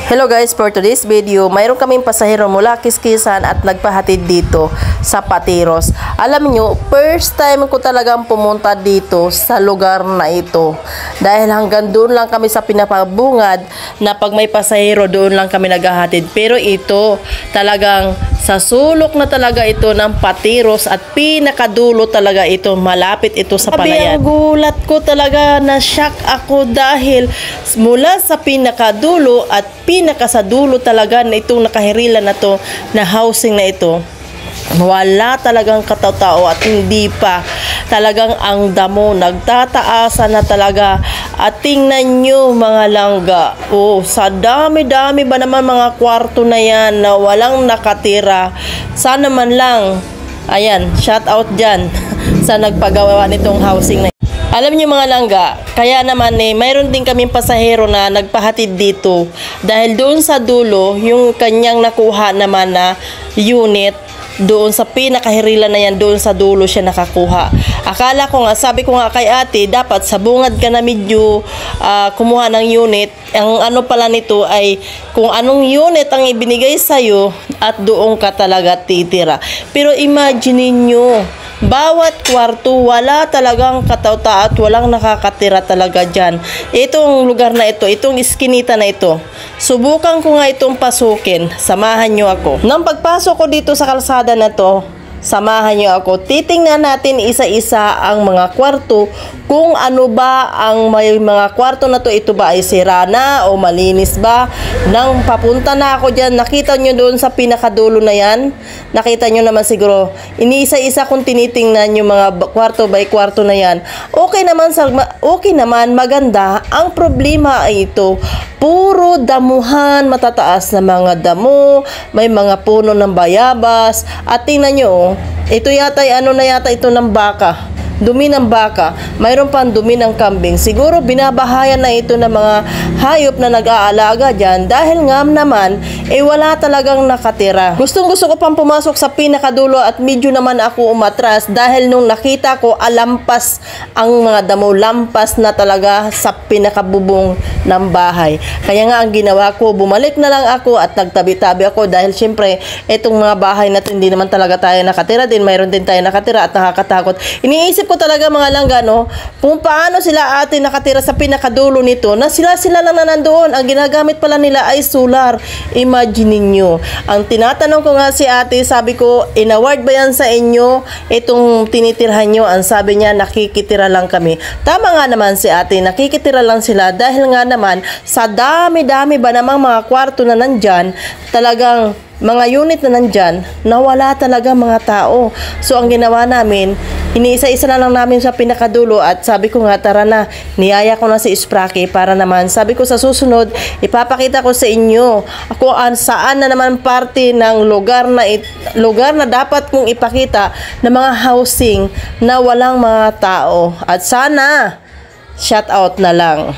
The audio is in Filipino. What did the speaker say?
Hello guys, for today's video, mayroon kaming pasahero mula Kiskisan at nagpahatid dito sa Patiros. Alam nyo, first time ko talagang pumunta dito sa lugar na ito. Dahil hanggang doon lang kami sa pinapabungad na pag may pasahero doon lang kami naghahatid. Pero ito talagang sa sulok na talaga ito ng Patiros at pinakadulo talaga ito. Malapit ito sa Palayan. Ang gulat ko talaga, na-shock ako dahil mula sa pinakadulo at pinaka sa dulo talaga na itong nakahirilan na to na housing na ito, wala talagang katao-tao at hindi pa talagang ang damo nagtataasa na talaga. At tingnan nyo mga langga, sa dami-dami ba naman mga kwarto na yan na walang nakatira. Sana man lang, ayan, shout out dyan sa nagpagawa nitong housing na. Alam niyo mga langga, kaya naman mayroon din kaming pasahero na nagpahatid dito dahil doon sa dulo, yung kanyang nakuha naman na unit, doon sa pinakahirilan na yan, doon sa dulo siya nakakuha. Akala ko nga, sabi ko nga kay ate, dapat sa bungad ka na medyo kumuha ng unit. Ang ano pala nito ay kung anong unit ang ibinigay sa'yo at doon ka talaga titira. Pero imagine niyo, bawat kwarto, wala talagang katao-tao at walang nakakatira talaga dyan. Itong lugar na ito, itong iskinita na ito, subukan ko nga itong pasukin. Samahan nyo ako. Nang pagpasok ko dito sa kalsada na to, samahan nyo ako. Titingnan natin isa-isa ang mga kwarto, kung ano ba ang may mga kwarto na to. Ito ba ay sira na o malinis ba? Nang papunta na ako dyan, nakita nyo doon sa pinakadulo na yan, nakita nyo naman siguro, iniisa-isa kung tinitingnan yung mga kwarto by kwarto na yan. Okay naman, maganda. Ang problema ay ito, puro damuhan, matataas na mga damo, may mga puno ng bayabas, at tingnan nyo, ito yata ay ano na yata ito ng baka. Dumi ng baka, mayroon pang dumi ng kambing. Siguro binabahayan na ito ng mga hayop na nag-aalaga dyan dahil nga naman, wala talagang nakatira. Gustong-gusto ko pang pumasok sa pinakadulo at medyo naman ako umatras dahil nung nakita ko, alampas ang mga damo, lampas na talaga sa pinakabubong ng bahay. Kaya nga ang ginawa ko, bumalik na lang ako at nagtabi-tabi ako dahil syempre, itong mga bahay na hindi naman talaga tayo nakatira din, mayroon din tayo nakatira at nakakatakot. Iniisip ko talaga mga langga, no, kung paano sila ate nakatira sa pinakadulo nito, na sila lang na nandoon. Ang ginagamit pala nila ay solar. Imagine niyo. Ang tinatanong ko nga si ate, sabi ko, in-award ba yan sa inyo itong tinitirhan nyo? Ang sabi niya, nakikitira lang kami. Tama nga naman si ate, nakikitira lang sila dahil nga naman sa dami-dami ba namang mga kwarto na nandyan, talagang mga unit na nandyan, nawala talaga mga tao. So ang ginawa namin, iniisa-isa na lang namin sa pinakadulo at sabi ko nga, tara na, niyaya ko na si Spraki para naman, sabi ko sa susunod, ipapakita ko sa inyo ako saan na naman parte ng lugar na dapat kong ipakita ng mga housing na walang mga tao. At sana, shout out na lang.